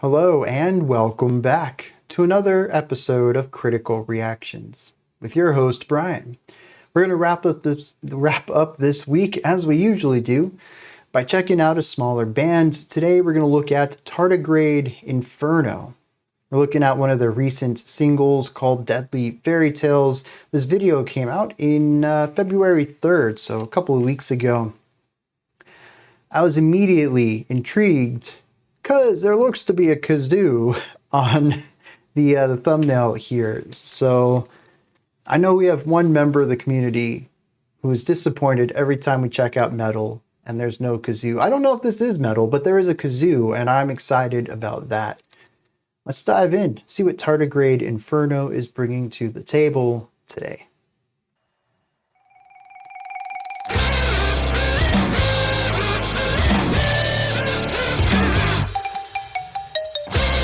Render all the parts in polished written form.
Hello and welcome back to another episode of Critical Reactions with your host Bryan. We're going to wrap up this week as we usually do by checking out a smaller band. Today we're going to look at Tardigrade Inferno. We're looking at one of their recent singles called Deadly Fairytales. This video came out in February 3rd, so a couple of weeks ago. I was immediately intrigued because there looks to be a Kazoo on the thumbnail here. So I know we have one member of the community who is disappointed every time we check out metal and there's no Kazoo. I don't know if this is metal, but there is a Kazoo and I'm excited about that. Let's dive in, see what Tardigrade Inferno is bringing to the table today.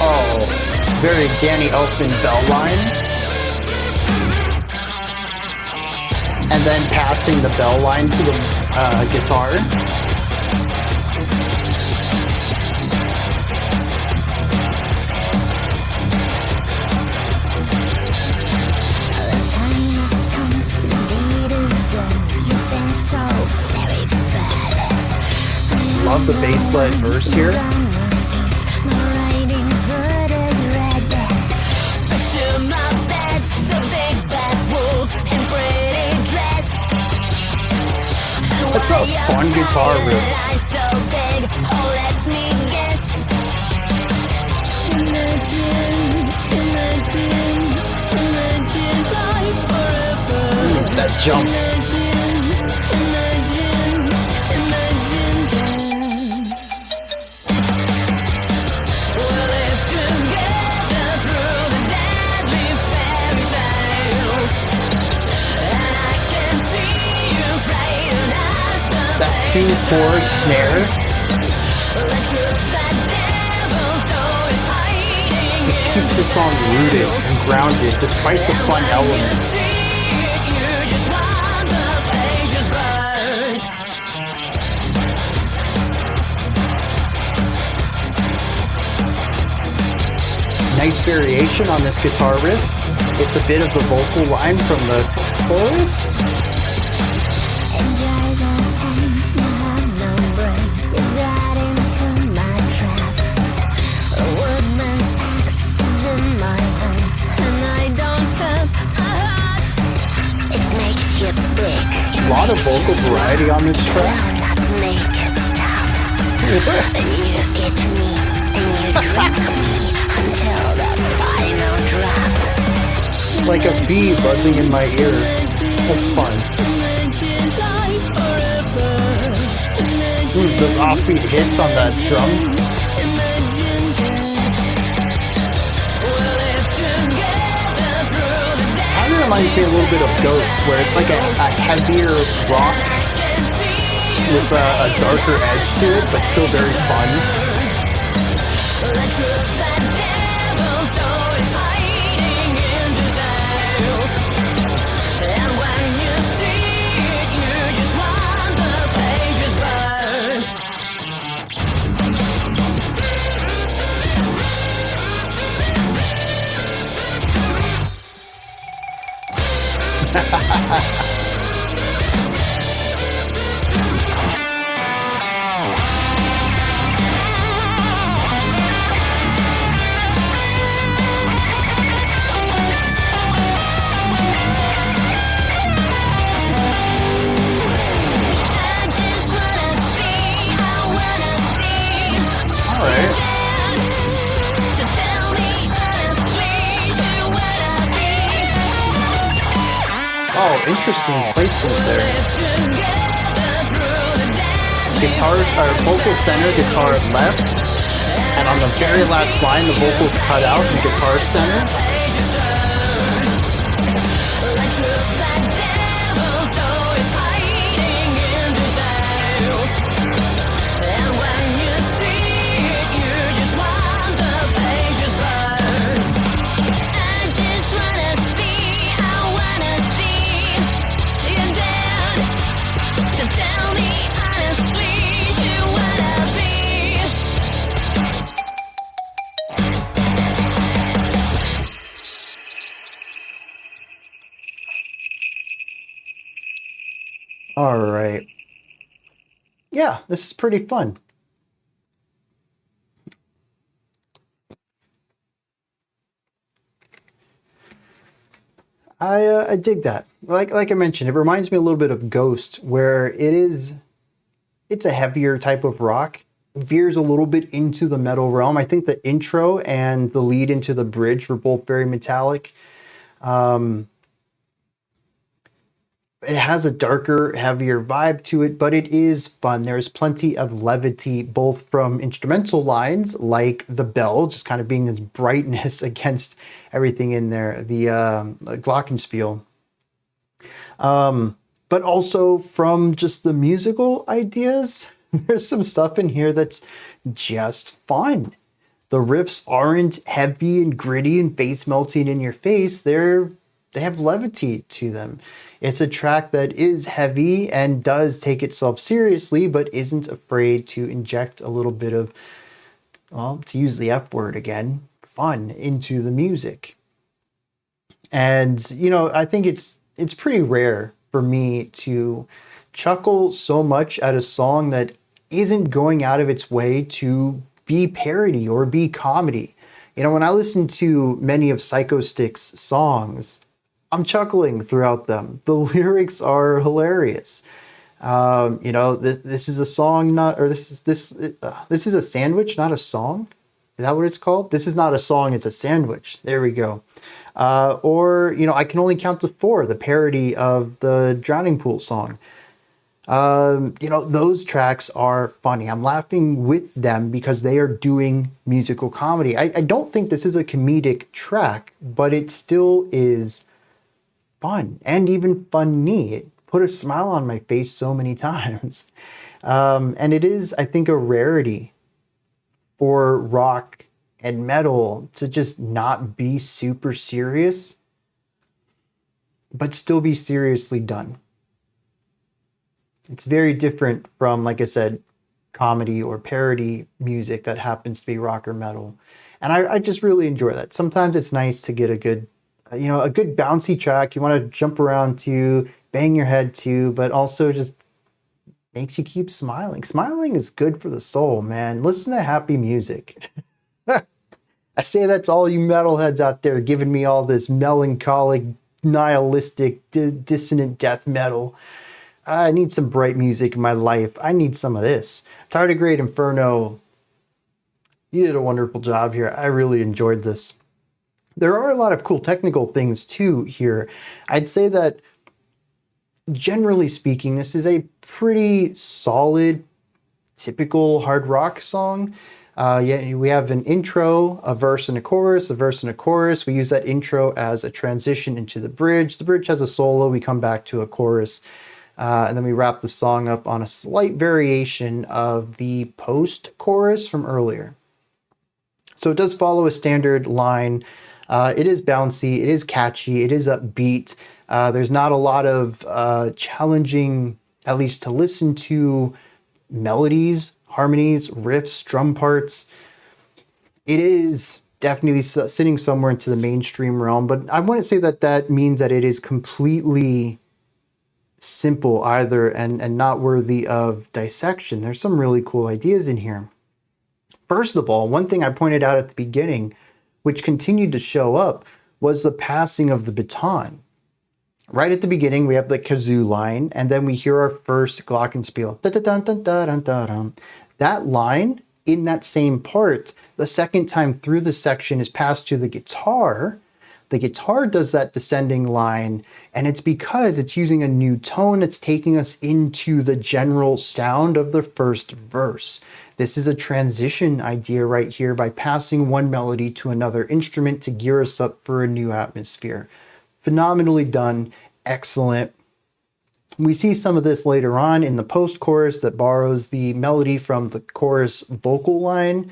Oh, very Danny Elfman bell line. And then passing the bell line to the guitar. Love the bass-led verse here. That's a fun guitar riff. That jump. That 2/4 snare just keeps the song rooted and grounded despite the fun elements. Nice variation on this guitar riff. It's a bit of the vocal line from the chorus. A lot of vocal variety on this track. Like a bee buzzing in my ear. That's fun. Ooh, those offbeat hits on that drum. Reminds me a little bit of Ghost, where it's like a heavier rock with a darker edge to it, but still very fun. Oh, interesting placement there. Guitars are vocal center, guitar left, and on the very last line, the vocals cut out in guitar center. All right. Yeah, this is pretty fun. I dig that. Like I mentioned, it reminds me a little bit of Ghost, where it's a heavier type of rock, veers a little bit into the metal realm. I think the intro and the lead into the bridge were both very metallic. Um, it has a darker, heavier vibe to it, but it is fun. There's plenty of levity, both from instrumental lines like the bell, just kind of being this brightness against everything in there, the glockenspiel, but also from just the musical ideas. There's some stuff in here that's just fun. The riffs aren't heavy and gritty and face melting in your face. They have levity to them. It's a track that is heavy and does take itself seriously, but isn't afraid to inject a little bit of, well, to use the F word again, fun into the music. And I think it's pretty rare for me to chuckle so much at a song that isn't going out of its way to be parody or be comedy. When I listen to many of Psycho Stick's songs, I'm chuckling throughout them. The lyrics are hilarious. This is a song, not or this is a sandwich, not a song. Is that what it's called? This is not a song, it's a sandwich. There we go. Or I can only count to four, the parody of the Drowning Pool song. Those tracks are funny. I'm laughing with them because they are doing musical comedy. I don't think this is a comedic track, but it still is fun and even funny. It put a smile on my face so many times. And it is, I think, a rarity for rock and metal to just not be super serious, but still be seriously done. It's very different from, like I said, comedy or parody music that happens to be rock or metal. And I just really enjoy that. Sometimes it's nice to get a good, a good bouncy track you want to jump around to, bang your head to, but also just makes you keep smiling. Smiling is good for the soul, man. Listen to happy music. I say that's all you metalheads out there giving me all this melancholic, nihilistic, dissonant death metal. I need some bright music in my life. I need some of this. Tardigrade Inferno, you did a wonderful job here. I really enjoyed this. There are a lot of cool technical things too here. I'd say that generally speaking, this is a pretty solid, typical hard rock song. We have an intro, a verse and a chorus, a verse and a chorus. We use that intro as a transition into the bridge. The bridge has a solo. We come back to a chorus. And then we wrap the song up on a slight variation of the post-chorus from earlier. So it does follow a standard line. It is bouncy, it is catchy, it is upbeat. There's not a lot of challenging, at least to listen to, melodies, harmonies, riffs, drum parts. It is definitely sitting somewhere into the mainstream realm, but I wouldn't say that that means that it is completely simple either and not worthy of dissection. There's some really cool ideas in here. First of all, one thing I pointed out at the beginning, which continued to show up, was the passing of the baton. Right at the beginning, we have the kazoo line, and then we hear our first glockenspiel. That line, in that same part, the second time through the section is passed to the guitar. The guitar does that descending line, and it's because it's using a new tone that's taking us into the general sound of the first verse. This is a transition idea right here by passing one melody to another instrument to gear us up for a new atmosphere. Phenomenally done, excellent. We see some of this later on in the post-chorus that borrows the melody from the chorus vocal line.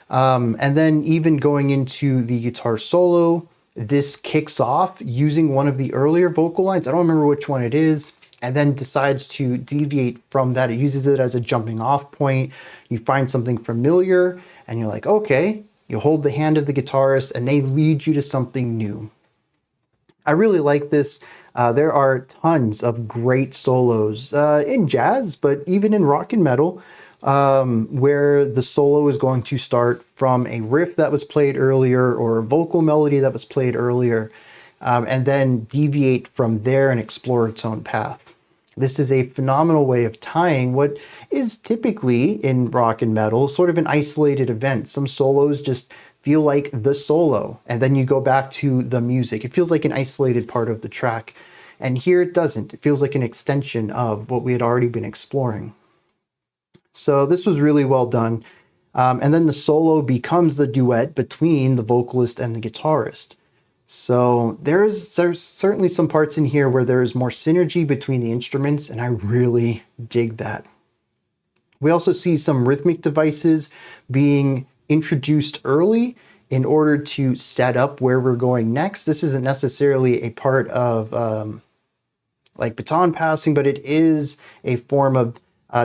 And then even going into the guitar solo, this kicks off using one of the earlier vocal lines. I don't remember which one it is, and then decides to deviate from that. It uses it as a jumping off point. You find something familiar and you're like, okay, you hold the hand of the guitarist and they lead you to something new. I really like this. There are tons of great solos in jazz, but even in rock and metal, where the solo is going to start from a riff that was played earlier or a vocal melody that was played earlier, and then deviate from there and explore its own path. This is a phenomenal way of tying what is typically in rock and metal sort of an isolated event. Some solos just feel like the solo, and then you go back to the music. It feels like an isolated part of the track. And here it doesn't. It feels like an extension of what we had already been exploring. So this was really well done. And then the solo becomes the duet between the vocalist and the guitarist. So there's certainly some parts in here where there's more synergy between the instruments, and I really dig that. We also see some rhythmic devices being introduced early in order to set up where we're going next. This isn't necessarily a part of like baton passing, but it is a form of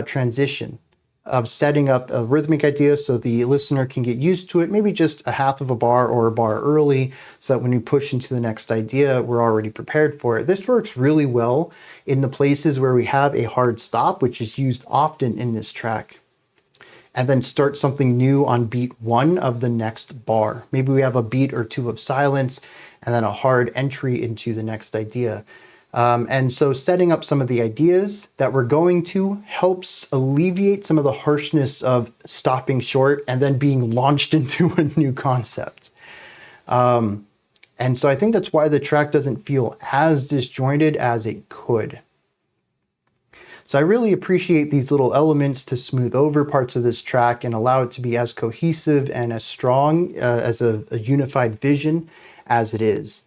transition, of setting up a rhythmic idea so the listener can get used to it, maybe just a half of a bar or a bar early, so that when we push into the next idea, we're already prepared for it. This works really well in the places where we have a hard stop, which is used often in this track, and then start something new on beat one of the next bar. Maybe we have a beat or two of silence and then a hard entry into the next idea. And so setting up some of the ideas that we're going to helps alleviate some of the harshness of stopping short and then being launched into a new concept. And so I think that's why the track doesn't feel as disjointed as it could. So I really appreciate these little elements to smooth over parts of this track and allow it to be as cohesive and as strong as a unified vision as it is.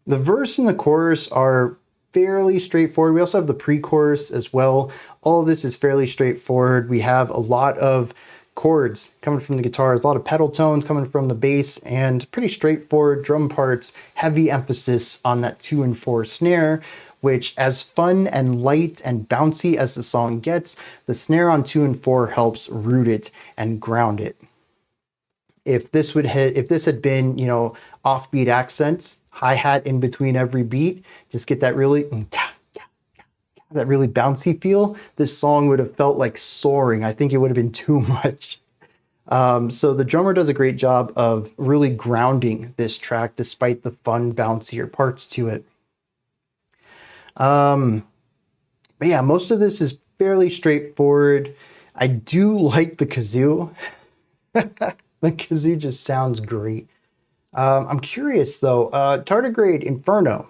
The verse and the chorus are fairly straightforward. We also have the pre-chorus as well. All of this is fairly straightforward. We have a lot of chords coming from the guitars, a lot of pedal tones coming from the bass, and pretty straightforward drum parts, heavy emphasis on that 2 and 4 snare, which, as fun and light and bouncy as the song gets, the snare on 2 and 4 helps root it and ground it. If this had been, offbeat accents, hi-hat in between every beat, just get that really bouncy feel, this song would have felt like soaring. I think it would have been too much. So the drummer does a great job of really grounding this track despite the fun, bouncier parts to it. But yeah, most of this is fairly straightforward. I do like the kazoo. The kazoo just sounds great. I'm curious though, Tardigrade Inferno,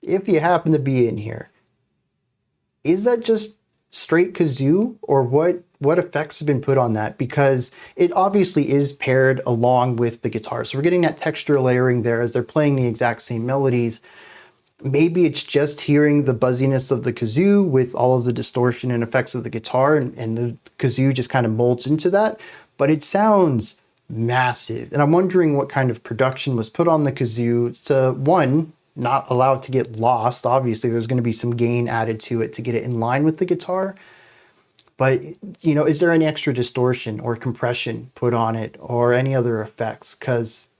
if you happen to be in here, is that just straight kazoo, or what effects have been put on that? Because it obviously is paired along with the guitar. So we're getting that texture layering there as they're playing the exact same melodies. Maybe it's just hearing the buzziness of the kazoo with all of the distortion and effects of the guitar, and the kazoo just kind of molds into that, but it sounds massive. And I'm wondering what kind of production was put on the kazoo to, one, not allow it to get lost. Obviously, there's going to be some gain added to it to get it in line with the guitar. But, is there any extra distortion or compression put on it or any other effects? Because,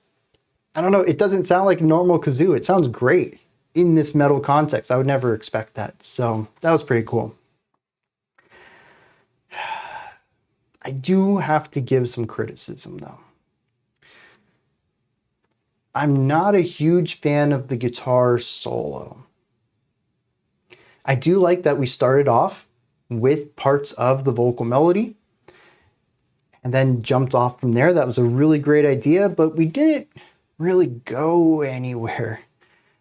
I don't know, it doesn't sound like normal kazoo. It sounds great in this metal context. I would never expect that. So that was pretty cool. I do have to give some criticism though. I'm not a huge fan of the guitar solo. I do like that we started off with parts of the vocal melody and then jumped off from there. That was a really great idea, but we didn't really go anywhere.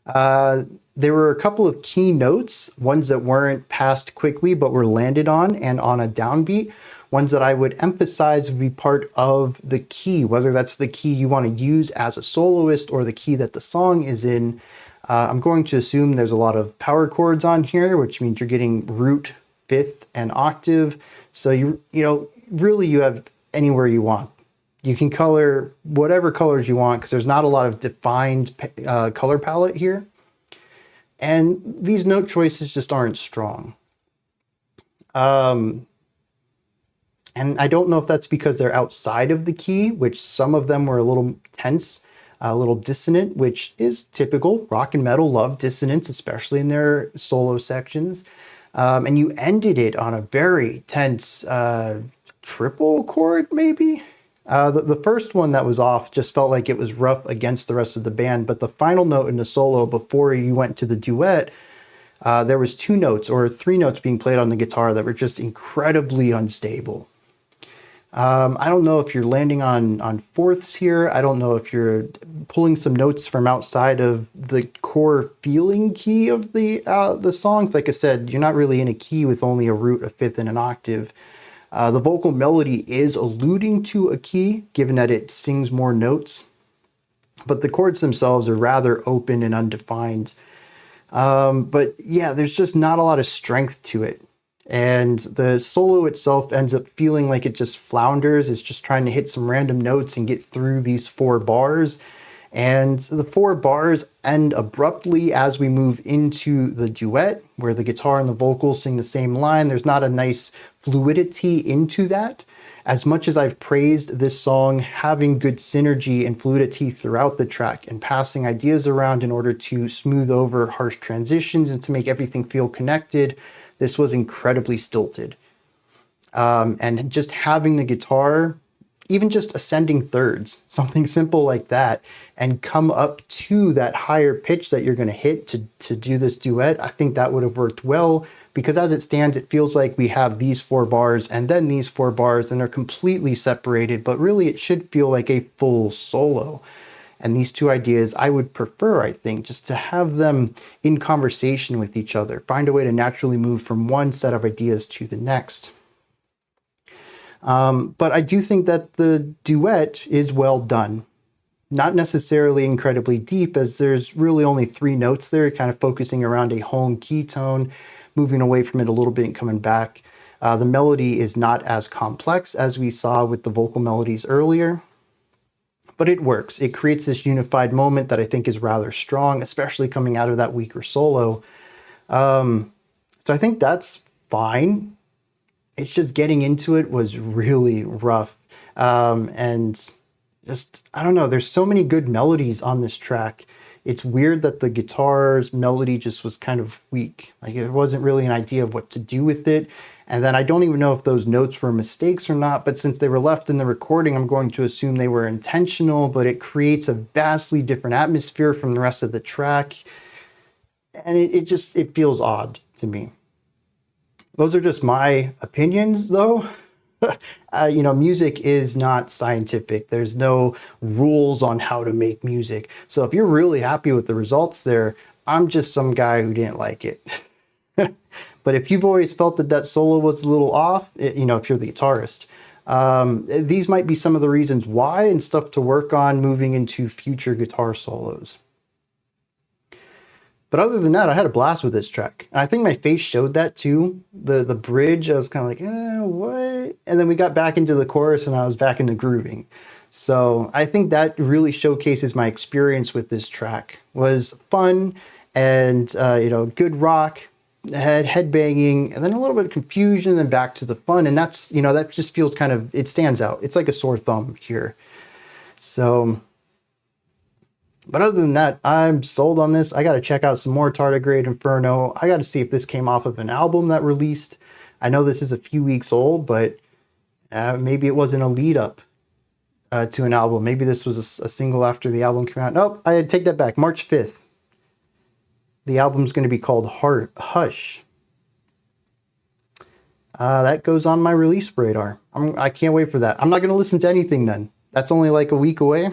There were a couple of key notes, ones that weren't passed quickly but were landed on and on a downbeat. Ones that I would emphasize would be part of the key, whether that's the key you want to use as a soloist or the key that the song is in. I'm going to assume there's a lot of power chords on here, which means you're getting root, fifth, and octave. So you have anywhere you want. You can color whatever colors you want because there's not a lot of defined color palette here. And these note choices just aren't strong. And I don't know if that's because they're outside of the key, which some of them were a little tense. a little dissonant, which is typical. Rock and metal love dissonance, especially in their solo sections. And you ended it on a very tense triple chord, maybe? The first one that was off just felt like it was rough against the rest of the band, but the final note in the solo before you went to the duet, there was 2 notes or 3 notes being played on the guitar that were just incredibly unstable. I don't know if you're landing on fourths here. I don't know if you're pulling some notes from outside of the core feeling key of the songs. Like I said, you're not really in a key with only a root, a fifth, and an octave. The vocal melody is alluding to a key, given that it sings more notes, but the chords themselves are rather open and undefined. But yeah, there's just not a lot of strength to it. And the solo itself ends up feeling like it just flounders. It's just trying to hit some random notes and get through these 4 bars. And the 4 bars end abruptly as we move into the duet, where the guitar and the vocals sing the same line. There's not a nice fluidity into that. As much as I've praised this song having good synergy and fluidity throughout the track and passing ideas around in order to smooth over harsh transitions and to make everything feel connected, this was incredibly stilted. And just having the guitar, even just ascending thirds, something simple like that, and come up to that higher pitch that you're going to hit to do this duet, I think that would have worked well, because as it stands, it feels like we have these 4 bars and then these 4 bars, and they're completely separated, but really it should feel like a full solo. And these 2 ideas, I would prefer, I think, just to have them in conversation with each other, find a way to naturally move from one set of ideas to the next. But I do think that the duet is well done. Not necessarily incredibly deep, as there's really only 3 notes there, kind of focusing around a home key tone, moving away from it a little bit and coming back. The melody is not as complex as we saw with the vocal melodies earlier, but it works. It creates this unified moment that I think is rather strong, especially coming out of that weaker solo. So I think that's fine. It's just getting into it was really rough. And just, I don't know, there's so many good melodies on this track. It's weird that the guitar's melody just was kind of weak. Like, it wasn't really an idea of what to do with it. And then I don't even know if those notes were mistakes or not, but since they were left in the recording, I'm going to assume they were intentional, but it creates a vastly different atmosphere from the rest of the track. And it feels odd to me. Those are just my opinions, though. Music is not scientific. There's no rules on how to make music. So if you're really happy with the results there, I'm just some guy who didn't like it. But if you've always felt that solo was a little off, if you're the guitarist, these might be some of the reasons why and stuff to work on moving into future guitar solos. But other than that, I had a blast with this track. And I think my face showed that too. The bridge, I was kind of like, what? And then we got back into the chorus and I was back into grooving. So I think that really showcases my experience with this track. Was fun and, good rock, head banging, and then a little bit of confusion, and then back to the fun. And that's, that just feels kind of, it stands out. It's like a sore thumb here. So, but other than that, I'm sold on this. I got to check out some more Tardigrade Inferno. I got to see if this came off of an album that released. I know this is a few weeks old, but maybe it wasn't a lead up to an album. Maybe this was a single after the album came out. Nope, I take that back. March 5th. The album's going to be called Hush. That goes on my release radar. I can't wait for that. I'm not going to listen to anything then. That's only like a week away.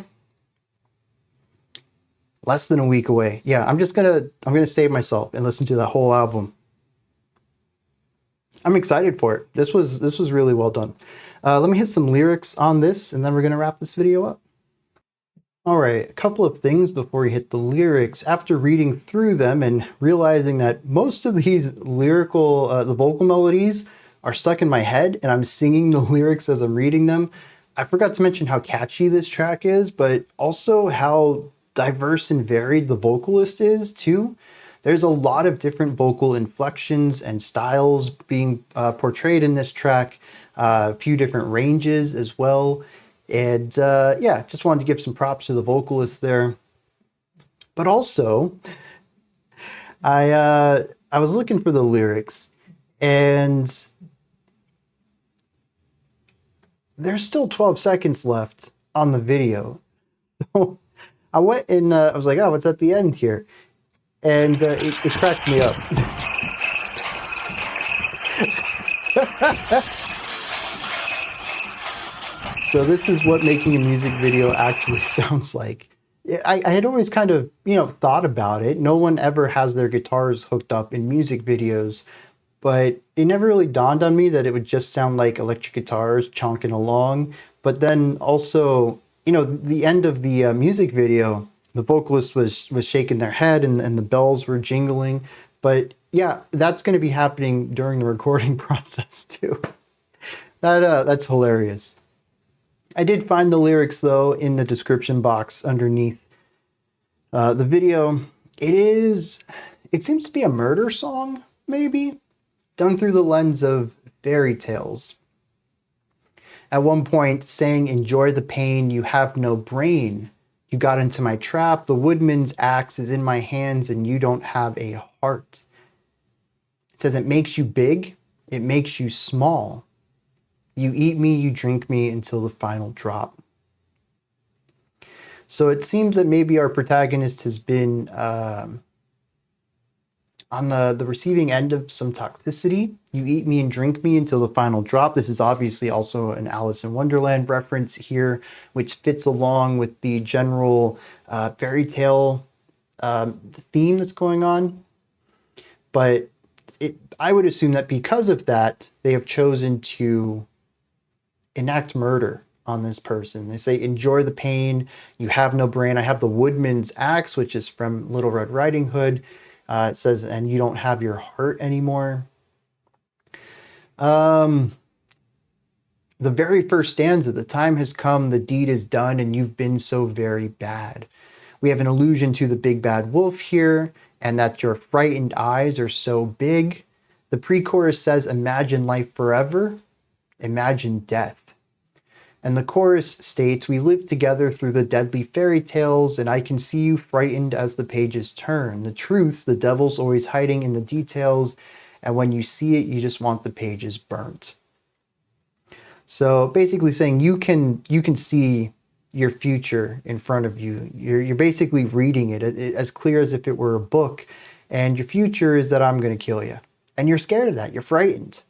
Less than a week away. Yeah, I'm gonna save myself and listen to the whole album. I'm excited for it. This was really well done. Let me hit some lyrics on this, and then we're gonna wrap this video up. All right, a couple of things before we hit the lyrics. After reading through them and realizing that most of these lyrical, the vocal melodies are stuck in my head, and I'm singing the lyrics as I'm reading them, I forgot to mention how catchy this track is, but also how diverse and varied the vocalist is too. There's a lot of different vocal inflections and styles being portrayed in this track, a few different ranges as well. And yeah, just wanted to give some props to the vocalist there. But also, I was looking for the lyrics, and there's still 12 seconds left on the video. So I went and I was like, oh, what's at the end here? And it cracked me up. So this is what making a music video actually sounds like. I had always kind of, thought about it. No one ever has their guitars hooked up in music videos, but it never really dawned on me that it would just sound like electric guitars chonking along. But then also, the end of the music video, the vocalist was shaking their head and the bells were jingling. But yeah, that's going to be happening during the recording process too. That's hilarious. I did find the lyrics though in the description box underneath the video. It seems to be a murder song, maybe, done through the lens of fairy tales. At one point saying, enjoy the pain, you have no brain. You got into my trap, the woodman's axe is in my hands and you don't have a heart. It says it makes you big, it makes you small. You eat me, you drink me until the final drop. So it seems that maybe our protagonist has been on the receiving end of some toxicity. You eat me and drink me until the final drop. This is obviously also an Alice in Wonderland reference here, which fits along with the general fairy tale theme that's going on. But I would assume that because of that, they have chosen to enact murder on this person. They say, enjoy the pain, you have no brain. I have the woodman's axe, which is from Little Red Riding Hood. It says, and you don't have your heart anymore. The very first stanza, the time has come, the deed is done, and you've been so very bad. We have an allusion to the big bad wolf here, and that your frightened eyes are so big. The pre-chorus says, imagine life forever, imagine death. And the chorus states, we live together through the deadly fairy tales, and I can see you frightened as the pages turn. The truth, the devil's always hiding in the details, and when you see it, you just want the pages burnt. So basically saying you can see your future in front of you. You're basically reading it as clear as if it were a book, and your future is that I'm going to kill you. And you're scared of that. You're frightened.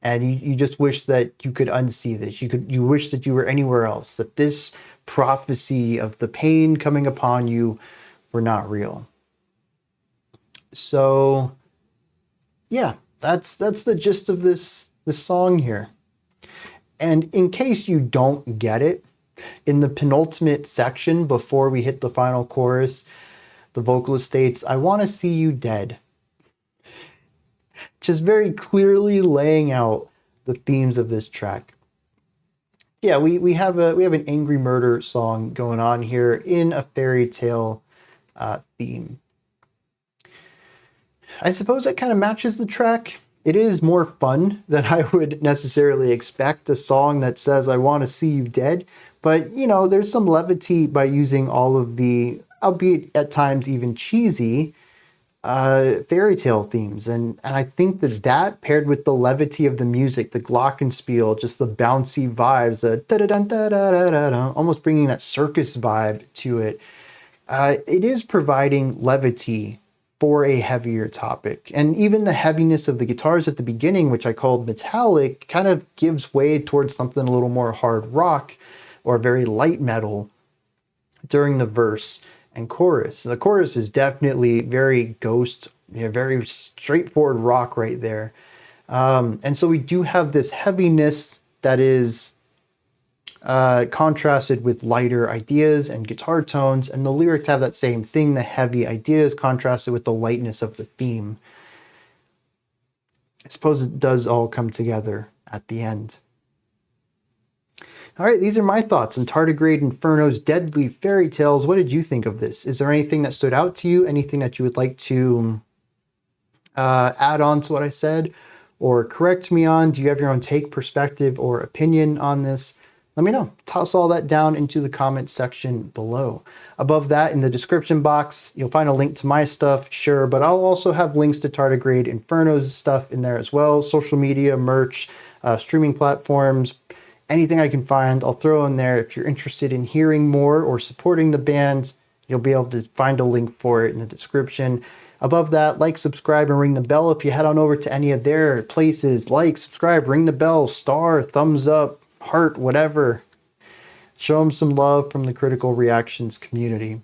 And you just wish that you could unsee this. You wish that you were anywhere else, that this prophecy of the pain coming upon you were not real. So yeah, that's the gist of this song here. And in case you don't get it, in the penultimate section before we hit the final chorus, the vocalist states, I want to see you dead. Just very clearly laying out the themes of this track. Yeah, we have an angry murder song going on here in a fairy tale theme. I suppose that kind of matches the track. It is more fun than I would necessarily expect, a song that says I want to see you dead. But, there's some levity by using all of the, albeit at times even cheesy, fairy tale themes. And I think that paired with the levity of the music, the glockenspiel, just the bouncy vibes, the da-da-dun-da-da-da-da, almost bringing that circus vibe to it, it is providing levity for a heavier topic. And even the heaviness of the guitars at the beginning, which I called metallic, kind of gives way towards something a little more hard rock or very light metal during the verse and chorus. The chorus is definitely very Ghost, very straightforward rock right there. And so we do have this heaviness that is contrasted with lighter ideas and guitar tones, and the lyrics have that same thing, the heavy ideas contrasted with the lightness of the theme. I suppose it does all come together at the end. All right, these are my thoughts on Tardigrade Inferno's Deadly Fairy Tales. What did you think of this? Is there anything that stood out to you? Anything that you would like to add on to what I said or correct me on? Do you have your own take, perspective, or opinion on this? let me know. Toss all that down into the comment section below. Above that, in the description box, you'll find a link to my stuff, sure, but I'll also have links to Tardigrade Inferno's stuff in there as well. Social media, merch, streaming platforms, anything I can find, I'll throw in there. If you're interested in hearing more or supporting the band, you'll be able to find a link for it in the description. Above that, like, subscribe, and ring the bell if you head on over to any of their places. Like, subscribe, ring the bell, star, thumbs up, heart, whatever. Show them some love from the Critical Reactions community.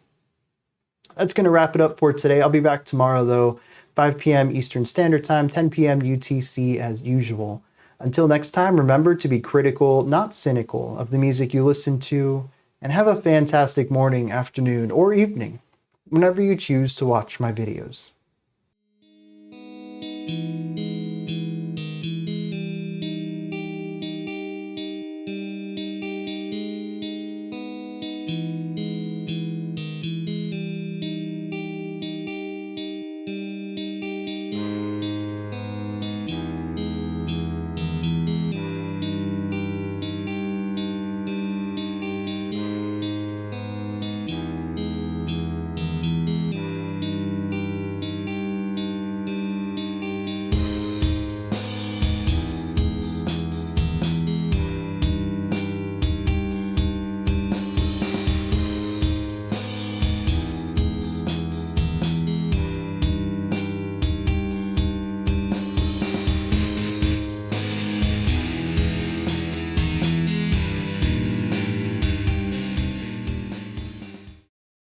That's going to wrap it up for today. I'll be back tomorrow, though, 5 p.m. Eastern Standard Time, 10 p.m. UTC as usual. Until next time, remember to be critical, not cynical, of the music you listen to, and have a fantastic morning, afternoon, or evening, whenever you choose to watch my videos.